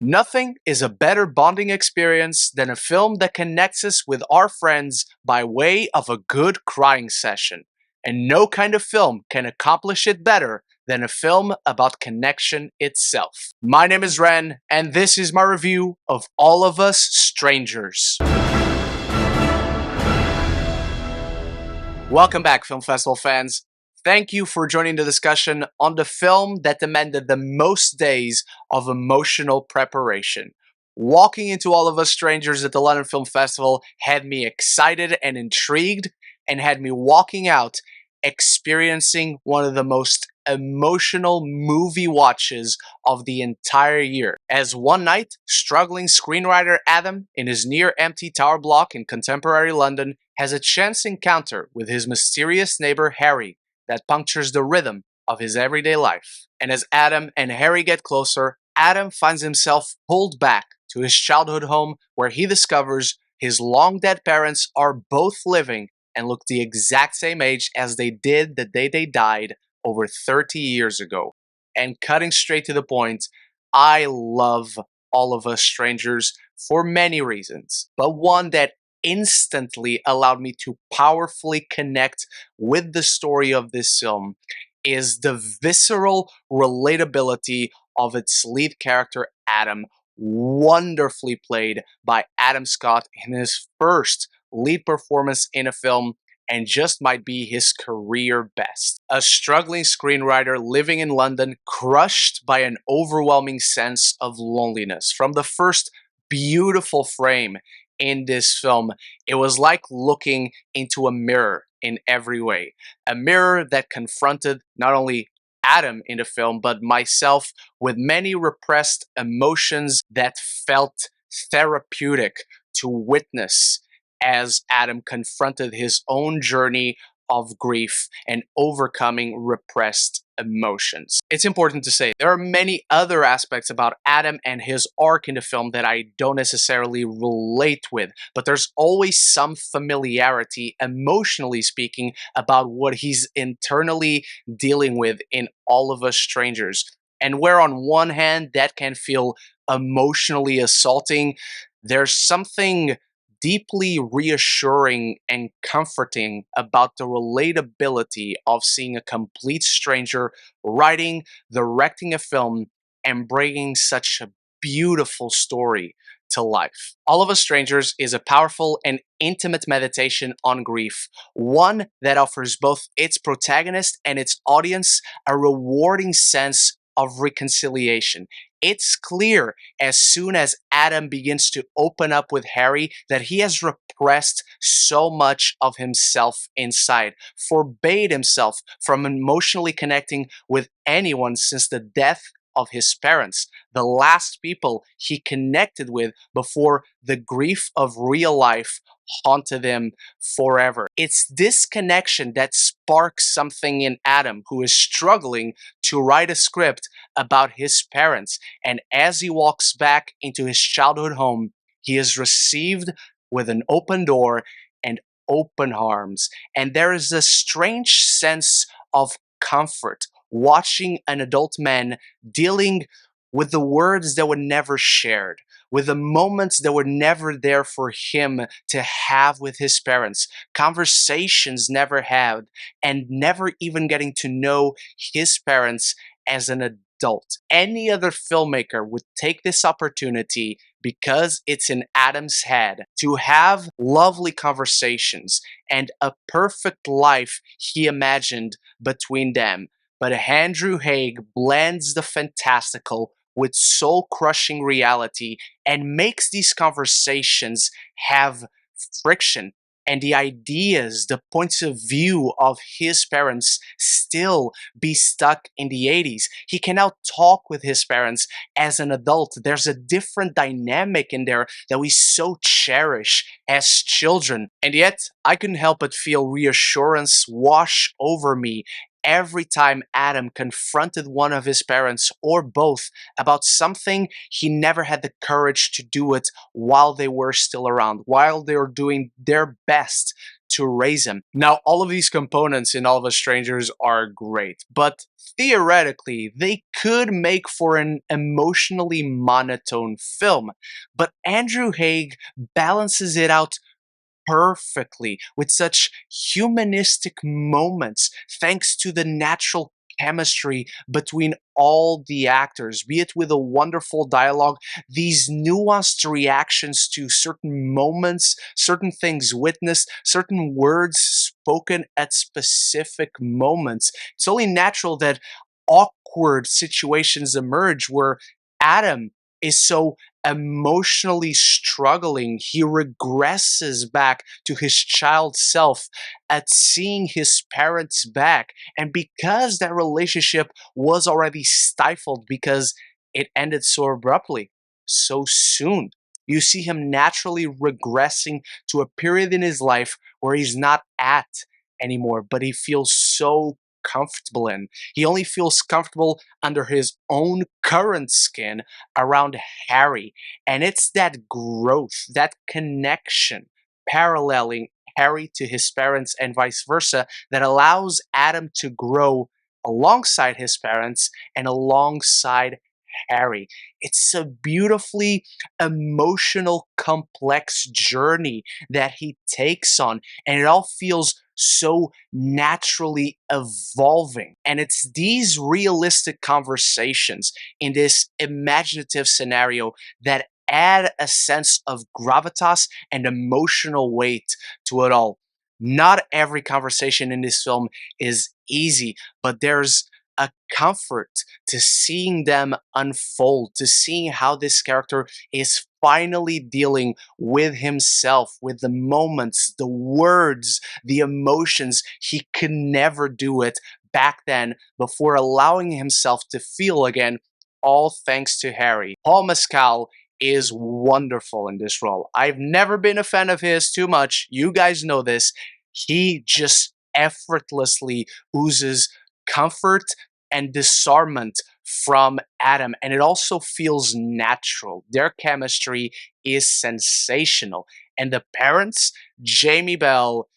Nothing is a better bonding experience than a film that connects us with our friends by way of a good crying session. And no kind of film can accomplish it better than a film about connection itself. My name is Ren, and this is my review of All of Us Strangers. Welcome back, Film Festival fans. Thank you for joining the discussion on the film that demanded the most days of emotional preparation. Walking into All of Us Strangers at the London Film Festival had me excited and intrigued, and had me walking out experiencing one of the most emotional movie watches of the entire year. As one night, struggling screenwriter Adam, in his near-empty tower block in contemporary London, has a chance encounter with his mysterious neighbor Harry that punctures the rhythm of his everyday life. And as Adam and Harry get closer, Adam finds himself pulled back to his childhood home, where he discovers his long-dead parents are both living and look the exact same age as they did the day they died over 30 years ago. And cutting straight to the point, I love All of Us Strangers for many reasons, but one that instantly allowed me to powerfully connect with the story of this film is the visceral relatability of its lead character, Adam, wonderfully played by Adam Scott in his first lead performance in a film, and just might be his career best. A struggling screenwriter living in London, crushed by an overwhelming sense of loneliness. From the first beautiful frame in this film, it was like looking into a mirror in every way. A mirror that confronted not only Adam in the film, but myself, with many repressed emotions that felt therapeutic to witness as Adam confronted his own journey of grief and overcoming repressed emotions. It's important to say there are many other aspects about Adam and his arc in the film that I don't necessarily relate with, but there's always some familiarity, emotionally speaking, about what he's internally dealing with in All of Us Strangers. And where on one hand that can feel emotionally assaulting, there's something deeply reassuring and comforting about the relatability of seeing a complete stranger writing, directing a film, and bringing such a beautiful story to life. All of Us Strangers is a powerful and intimate meditation on grief, one that offers both its protagonist and its audience a rewarding sense of reconciliation. It's clear as soon as Adam begins to open up with Harry that he has repressed so much of himself inside, forbade himself from emotionally connecting with anyone since the death of his parents, the last people he connected with before the grief of real life haunted him forever. It's this connection that sparks something in Adam, who is struggling to write a script about his parents. And as he walks back into his childhood home, he is received with an open door and open arms. And there is a strange sense of comfort watching an adult man dealing with the words that were never shared, with the moments that were never there for him to have with his parents, conversations never had, and never even getting to know his parents as an adult. Any other filmmaker would take this opportunity, because it's in Adam's head, to have lovely conversations and a perfect life he imagined between them. But Andrew Haigh blends the fantastical with soul-crushing reality and makes these conversations have friction, and the ideas, the points of view of his parents still be stuck in the 80s. He can now talk with his parents as an adult. There's a different dynamic in there that we so cherish as children. And yet, I couldn't help but feel reassurance wash over me every time Adam confronted one of his parents, or both, about something he never had the courage to do it while they were still around, while they were doing their best to raise him. Now, all of these components in All of Us Strangers are great, but theoretically, they could make for an emotionally monotone film. But Andrew Haigh balances it out perfectly with such humanistic moments thanks to the natural chemistry between all the actors, be it with a wonderful dialogue, these nuanced reactions to certain moments, certain things witnessed, certain words spoken at specific moments. It's only natural that awkward situations emerge where Adam is so emotionally struggling. He regresses back to his child self at seeing his parents back. And because that relationship was already stifled because it ended so abruptly, so soon, you see him naturally regressing to a period in his life where he's not at anymore, but he feels so comfortable in. He only feels comfortable under his own current skin around Harry. And it's that growth, that connection, paralleling Harry to his parents and vice versa, that allows Adam to grow alongside his parents and alongside Harry. It's a beautifully emotional, complex journey that he takes on, and it all feels so naturally evolving. And it's these realistic conversations in this imaginative scenario that add a sense of gravitas and emotional weight to it all. Not every conversation in this film is easy, but there's a comfort to seeing them unfold, to seeing how this character is finally dealing with himself, with the moments, the words, the emotions. He could never do it back then before allowing himself to feel again, all thanks to Harry. Paul Mescal is wonderful in this role. I've never been a fan of his too much. You guys know this. He just effortlessly oozes comfort and disarmament from Adam, and it also feels natural. Their chemistry is sensational. And the parents, Jamie Bell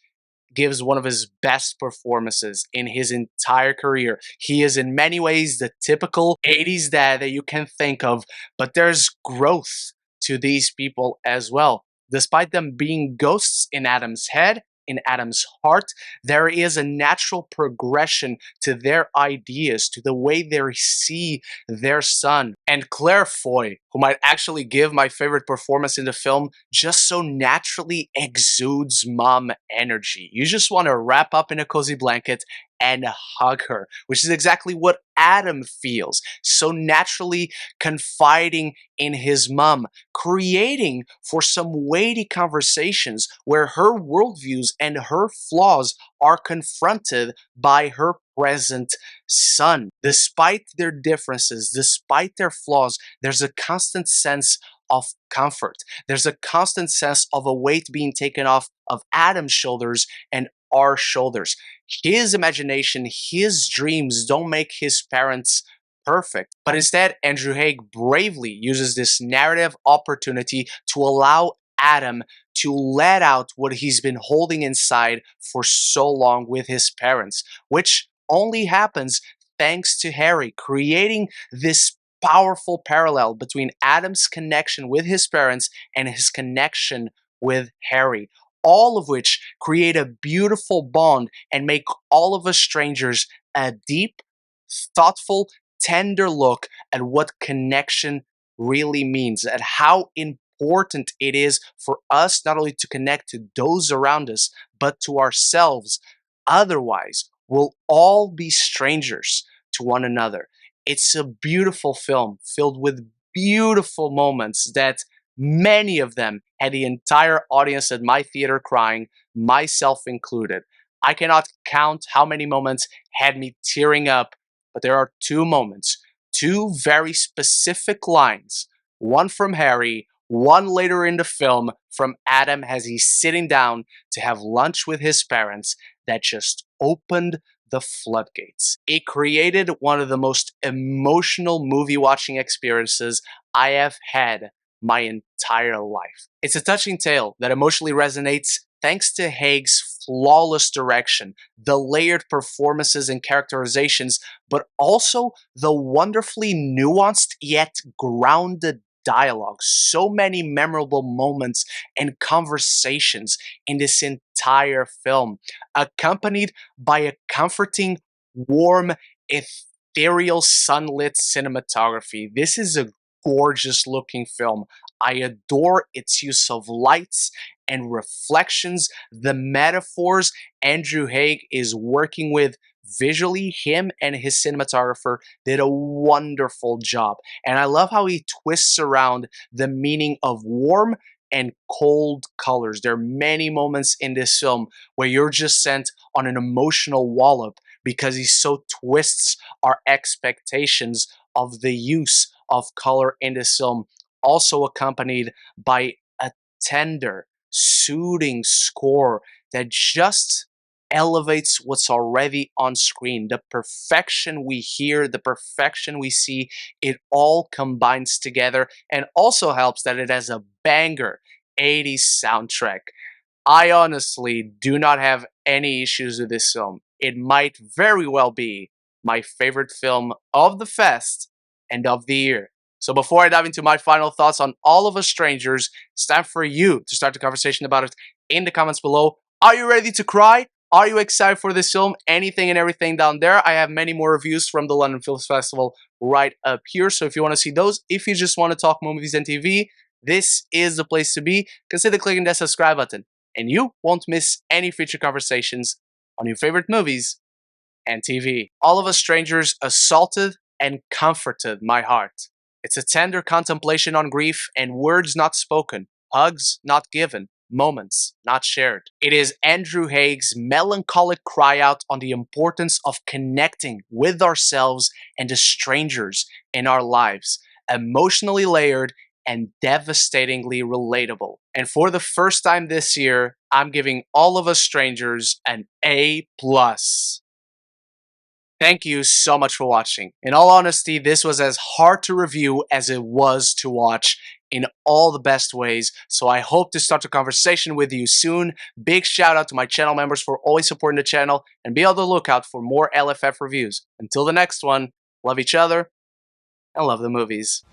gives one of his best performances in his entire career. He is in many ways the typical 80s dad that you can think of, but there's growth to these people as well. Despite them being ghosts in Adam's head, in Adam's heart, there is a natural progression to their ideas, to the way they see their son. And Claire Foy, who might actually give my favorite performance in the film, just so naturally exudes mom energy. You just want to wrap up in a cozy blanket and hug her, which is exactly what Adam feels. So naturally confiding in his mom, creating for some weighty conversations where her worldviews and her flaws are confronted by her present son. Despite their differences, despite their flaws, there's a constant sense of comfort. There's a constant sense of a weight being taken off of Adam's shoulders and our shoulders. His imagination, his dreams don't make his parents perfect, but instead, Andrew Haigh bravely uses this narrative opportunity to allow Adam to let out what he's been holding inside for so long with his parents, which only happens thanks to Harry, creating this powerful parallel between Adam's connection with his parents and his connection with Harry, all of which create a beautiful bond and make All of Us Strangers a deep, thoughtful, tender look at what connection really means, at how important it is for us not only to connect to those around us, but to ourselves. Otherwise, we'll all be strangers to one another. It's a beautiful film filled with beautiful moments that many of them had the entire audience at my theater crying, myself included. I cannot count how many moments had me tearing up, but there are two moments, two very specific lines, one from Harry, one later in the film from Adam as he's sitting down to have lunch with his parents, that just opened the floodgates. It created one of the most emotional movie watching experiences I have had my entire life. It's a touching tale that emotionally resonates thanks to Haig's flawless direction, the layered performances and characterizations, but also the wonderfully nuanced yet grounded dialogue. So many memorable moments and conversations in this entire film, accompanied by a comforting, warm, ethereal, sunlit cinematography. This is a gorgeous looking film. I adore its use of lights and reflections, the metaphors Andrew Haigh is working with visually. Him and his cinematographer did a wonderful job. And I love how he twists around the meaning of warm and cold colors. There are many moments in this film where you're just sent on an emotional wallop because he so twists our expectations of the use of color in this film, also accompanied by a tender, soothing score that just elevates what's already on screen. The perfection we hear, the perfection we see, it all combines together, and also helps that it has a banger 80s soundtrack. I honestly do not have any issues with this film. It might very well be my favorite film of the fest and of the year. So before I dive into my final thoughts on All of Us Strangers, it's time for you to start the conversation about it in the comments below. Are you ready to cry? Are you excited for this film? Anything and everything down there. I have many more reviews from the London Film Festival right up here. So if you want to see those, if you just want to talk movies and TV, this is the place to be. Consider clicking that subscribe button, and you won't miss any future conversations on your favorite movies and TV. All of Us Strangers assaulted and comforted my heart. It's a tender contemplation on grief and words not spoken, hugs not given, moments not shared. It is Andrew Haigh's melancholic cry out on the importance of connecting with ourselves and the strangers in our lives, emotionally layered and devastatingly relatable. And for the first time this year, I'm giving All of Us Strangers an A+. Thank you so much for watching. In all honesty, this was as hard to review as it was to watch in all the best ways, so I hope to start a conversation with you soon. Big shout out to my channel members for always supporting the channel, and be on the lookout for more LFF reviews. Until the next one, love each other and love the movies.